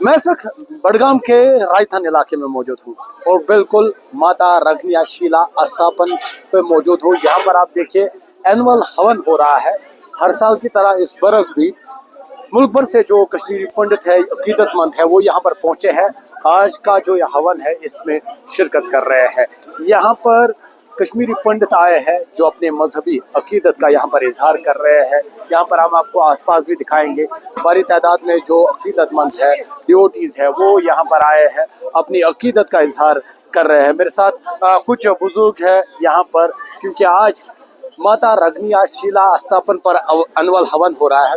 मैं इस वक्त बडगाम के राजस्थान इलाके में मौजूद हूँ और बिल्कुल माता रग्नियाशीला अस्थापन पे मौजूद हूँ। यहाँ पर आप देखिए एनुअल हवन हो रहा है। हर साल की तरह इस बरस भी मुल्क भर से जो कश्मीरी पंडित है, अकीदतमंद है, वो यहाँ पर पहुँचे हैं। आज का जो यह हवन है इसमें शिरकत कर रहे हैं। यहाँ पर कश्मीरी पंडित आए हैं जो अपने मजहबी अकीदत का यहाँ पर इजहार कर रहे हैं। यहाँ पर हम आपको आसपास भी दिखाएंगे। बड़ी तादाद में जो अकीदतमंद है, डिवोटीज है, वो यहाँ पर आए हैं, अपनी अकीदत का इजहार कर रहे हैं। मेरे साथ कुछ बुजुर्ग है यहाँ पर, क्योंकि आज माता रग्नियाशीला अस्थापन पर एनुअल हवन हो रहा है।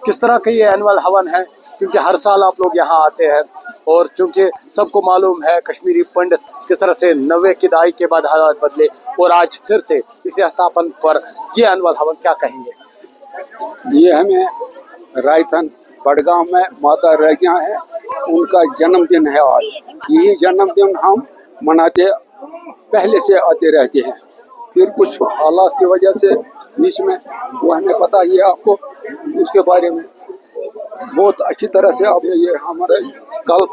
किस तरह का ये एनुअल हवन है, क्योंकि हर साल आप लोग यहाँ आते हैं और चूँकि सबको मालूम है कश्मीरी पंडित किस तरह से 90 की दहाई के बाद हालात बदले और आज फिर से इसी स्थापन पर ये एनुअल हवन, क्या कहेंगे? ये हमें राजस्थान बडगाम में माता रग्निया है, उनका जन्मदिन है आज। यही जन्मदिन हम मनाते पहले से आते रहते हैं, फिर कुछ हालात की वजह से बीच में वो हमें पता ही है आपको, उसके बारे में बहुत अच्छी तरह से अब ये हमारे कल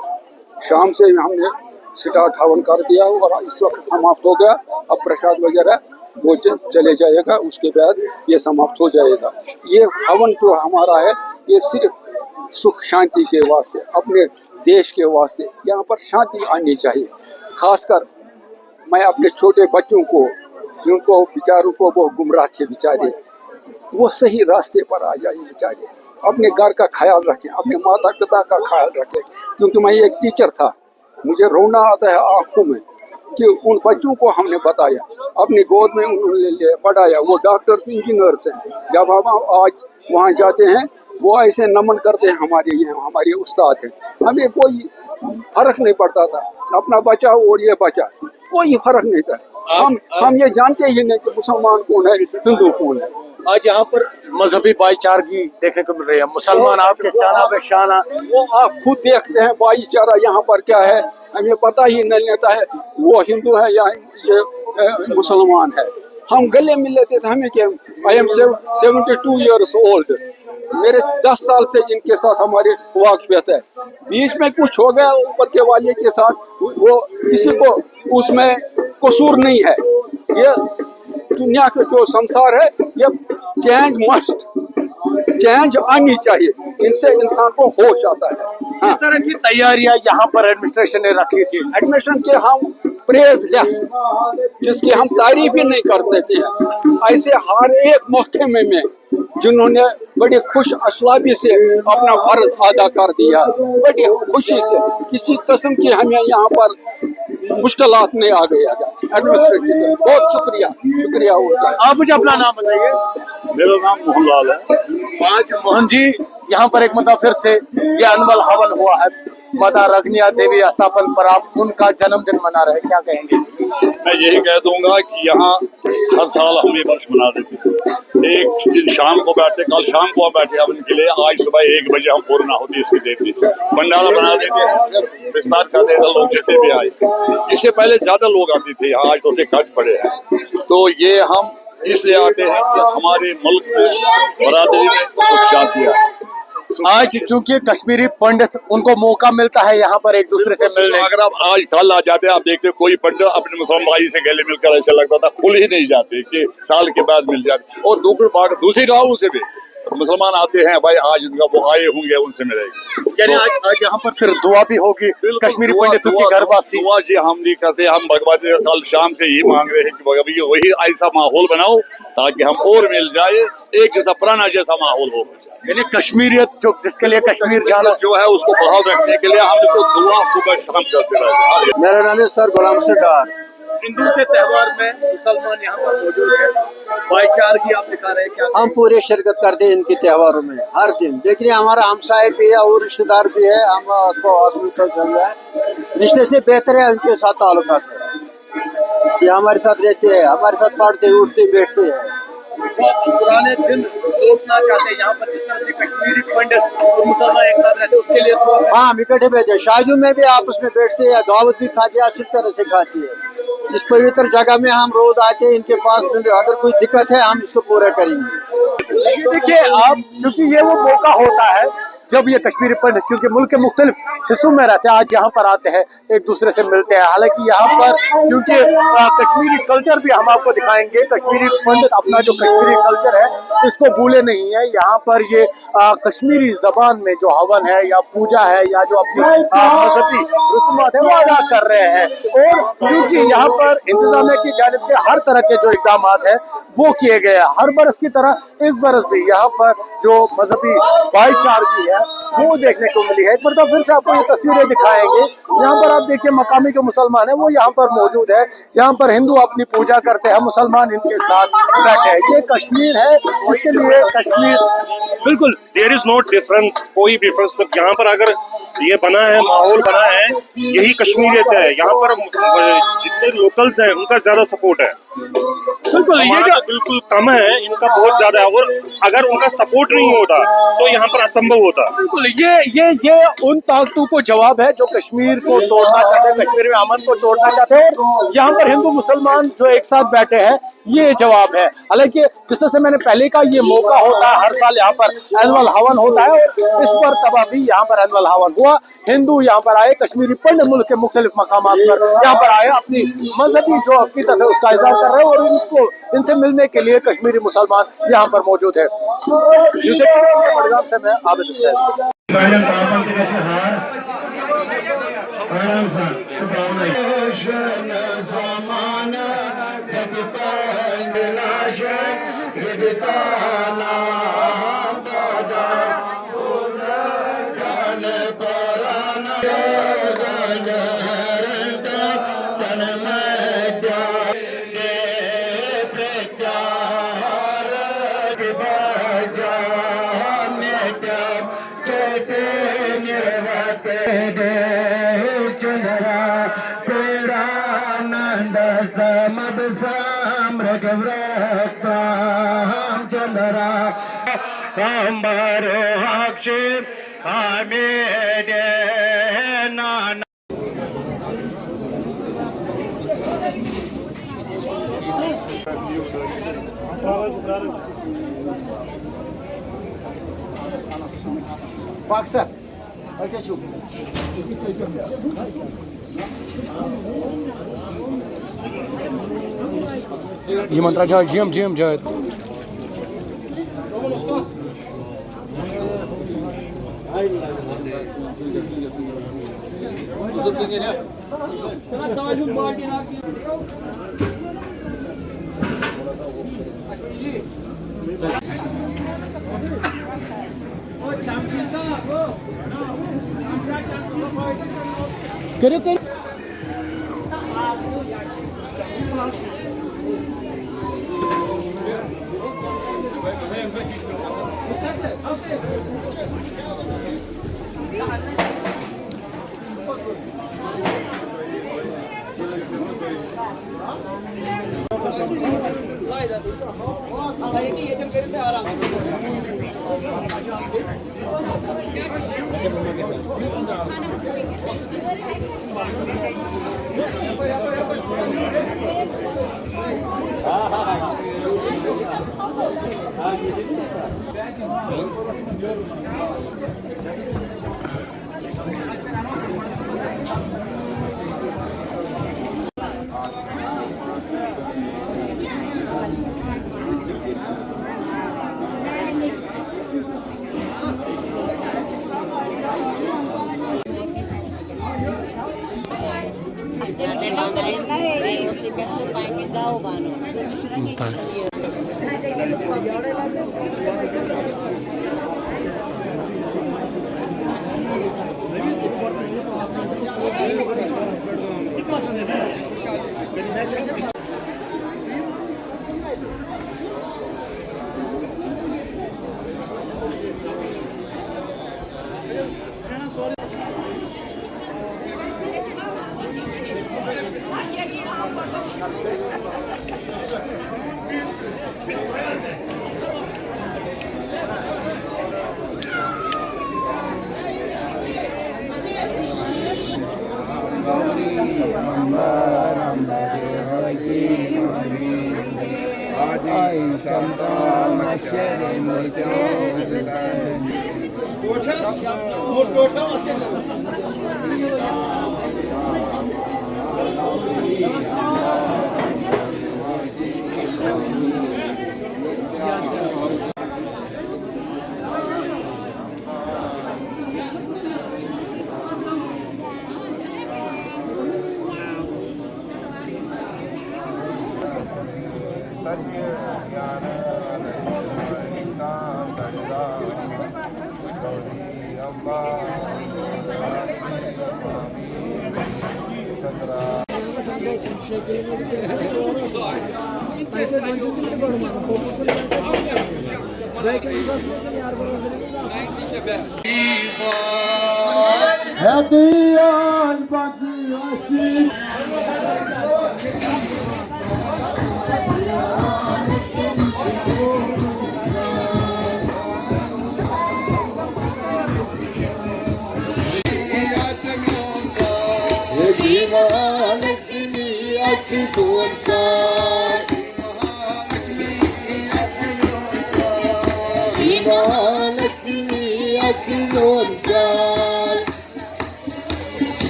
शाम से हमने स्टार्ट हवन कर दिया और इस वक्त समाप्त हो गया। अब प्रसाद वगैरह वो चले जाएगा, उसके बाद ये समाप्त हो जाएगा। ये हवन जो हमारा है ये सिर्फ सुख शांति के वास्ते, अपने देश के वास्ते, यहाँ पर शांति आनी चाहिए। खासकर मैं अपने छोटे बच्चों को, जिनको बेचारों को वो गुमराह थे बेचारे, वो सही रास्ते पर आ जाए बेचारे। अपने घर का ख्याल रखें, अपने माता पिता का ख्याल रखें। क्योंकि मैं एक टीचर था, मुझे रोना आता है आंखों में कि उन बच्चों को हमने बताया, अपनी गोद में उन्होंने पढ़ाया। वो डॉक्टर्स, इंजीनियर्स हैं। जब हम आज वहाँ जाते हैं वो ऐसे नमन करते हैं, हमारे उस्ताद हैं। हमें कोई फर्क नहीं पड़ता था, अपना बचा और ये बचा, कोई फर्क नहीं था। हम ये जानते ही नहीं कि मुसलमान कौन है, हिंदू कौन है। आज यहाँ पर मजहबी भाईचारगी देखने को मिल रही है। मुसलमान आपके शाना बे शाना, वो आप खुद देखते हैं भाईचारा यहाँ पर क्या है, हमें पता ही नहीं रहता है वो हिंदू है या ये मुसलमान है। हम गले मिल लेते थे, हमें क्या, आई एम 72 years old, मेरे 10 साल से इनके साथ हमारे वाकफियत है। बीच में कुछ हो गया ऊपर के वाले के साथ, वो किसी को उसमें कसूर नहीं है। ये दुनिया के जो संसार है, ये चेंज आनी चाहिए, इनसे इंसान को होश आता है। हाँ। इस तरह की तैयारियां यहाँ पर एडमिनिस्ट्रेशन ने रखी थी। एडमिनिस्ट्रेशन के हम प्रेज लेस, जिसकी हम तारीफ ही नहीं कर सकते हैं। ऐसे हर एक मौके में जिन्होंने बड़ी खुश असलाबी से अपना फर्ज अदा कर दिया, बड़ी खुशी से, किसी किस्म की हमें यहाँ पर मुश्किलात नहीं आ गई। एडमिनिस्ट्रेटिव बहुत शुक्रिया होगा। आप मुझे अपना नाम बताइए। मेरा नाम मोहन लाल है। आज मोहन जी यहाँ पर एक मतलब फिर से ये एनुअल हवन हुआ है। माता रग्निया देवी स्थापन पर आप उनका जन्मदिन मना रहे हैं, क्या कहेंगे? मैं यही कह दूंगा कि यहाँ हर साल हम ये वर्ष मना देते हैं। एक दिन शाम को बैठे, कल शाम को बैठे हम इनके लिए, आज सुबह 1 बजे हम पूर्ण होती इसकी देती भंडारा बना देते हैं, विस्तार करते हैं, लोग जितने भी आए। इससे पहले ज्यादा लोग आते थे, आज तो घट पड़े हैं। तो ये हम इसलिए आते हैं कि हमारे मुल्क में बरादरी में सुख शांति है। आज चूंकि कश्मीरी पंडित, उनको मौका मिलता है यहाँ पर एक दूसरे से मिलने। अगर आप आज कल आ जाते, आप देखते कोई पंडित अपने मुसलमान भाई से गले मिलकर ऐसा लगता था, खुल ही नहीं जाते कि साल के बाद मिल जाते। और दूसरी गाँवों से भी मुसलमान आते हैं, भाई आज उनका वो आए होंगे, उनसे मिलेंगे। यानी आज यहाँ पर फिर दुआ भी होगी कश्मीरी पंडितों की घर वापसी। दुआ जी हम नहीं करते, हम भगवान से कल शाम से ही मांग रहे हैं कि भगवान वही ऐसा माहौल बनाओ ताकि हम और मिल जाए, एक जैसा पुराना जैसा माहौल हो। यानी कश्मीरियत जो, जिसके लिए कश्मीर जाना जो है, उसको बहाल रखने के लिए हम इसको दुआ सुबह शाम करते रहते हैं। मेरा नाम है सर गुलाम सरदार। हिंदू के त्यौहार में मुसलमान यहाँ पर मौजूद है, भाईचारगी आप दिखा रहे हैं, क्या? हम पूरे शिरकत करते हैं इनके त्योहारों में हर दिन। देखिए हमारा हमसाय भी है और रिश्तेदार भी है, हम रिश्ते से बेहतर है उनके साथ ताल्लुकात है। ये हमारे साथ रहते हैं, हमारे साथ पढ़ते उठते बैठते हैं। पुराने दिन लौटना चाहते हैं यहाँ पर, जिस तरह से कश्मीरी पंडित और मुसलमान एक साथ रहते हैं, उसके लिए तो हाँ हम इकट्ठे बैठे हैं। शादियों में भी आपस में बैठते हैं, दावत भी खाते हैं, अच्छी तरह से खाते हैं। इस पवित्र जगह में हम रोज आते हैं, इनके पास अगर कोई दिक्कत है हम इसको पूरा करेंगे। देखिए आप, क्योंकि ये वो मौका होता है जब ये कश्मीरी पंडित, क्योंकि मुल्क के मुख्तलिफ हिस्सों में रहते हैं, आज यहाँ पर आते हैं, एक दूसरे से मिलते हैं। हालांकि यहाँ पर क्योंकि कश्मीरी कल्चर भी हम आपको दिखाएंगे, कश्मीरी पंडित अपना जो कश्मीरी कल्चर है इसको भूले नहीं है। यहाँ पर ये कश्मीरी जबान में जो हवन है या पूजा है या जो अपनी मजहबी रस्मात है वो अदा कर रहे हैं। और क्योंकि यहाँ पर इंतजामिया की जानिब से हर तरह के जो इक़दाम है वो किए गए हैं, हर बरस की तरह इस बरस भी यहाँ पर जो मजहबी भाईचारगी है वो देखने को मिली है। एक बार फिर से आपको ये तस्वीरें दिखाएंगे। यहाँ पर आप देखिए मकामी जो मुसलमान है वो यहाँ पर मौजूद है। यहाँ पर हिंदू अपनी पूजा करते हैं, मुसलमान इनके साथ बैठे हैं। ये कश्मीर है जिसके लिए कश्मीर बिल्कुल देयर इज नो डिफरेंस, कोई डिफरेंस यहाँ पर अगर ये बना है, माहौल बना है, यही कश्मीरियत है। यहाँ पर जितने लोकल्स हैं उनका ज्यादा सपोर्ट है। बिल्कुल ये बिल्कुल कम है, इनका बहुत ज्यादा है। और अगर उनका सपोर्ट नहीं होता तो यहाँ पर असंभव होता। बिल्कुल ये उन ताकतों को जवाब है जो कश्मीर को तोड़ना चाहते हैं, कश्मीर में अमन को तोड़ना चाहते हैं। यहाँ पर हिंदू मुसलमान जो एक साथ बैठे हैं ये जवाब है। हालांकि जिस तरह से मैंने पहले कहा ये मौका होता है, हर साल यहाँ पर एनुअल हवन होता है और इस पर तब भी यहाँ पर एनुअल हवन हुआ। हिंदू यहाँ पर आए, कश्मीरी पंडित मुल्क के मुख्तलिफ मकामात पर यहाँ पर आए, अपनी मजहबी जो अकीदत है उसका इज़हार कर रहे हैं और इनसे मिलने के लिए कश्मीरी मुसलमान यहाँ पर मौजूद है। बड़गाम से मैं Abid Hussain. Baksa. Oke cukup. Gimana aja jam jahit. करो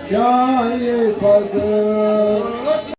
Jai Bhagwan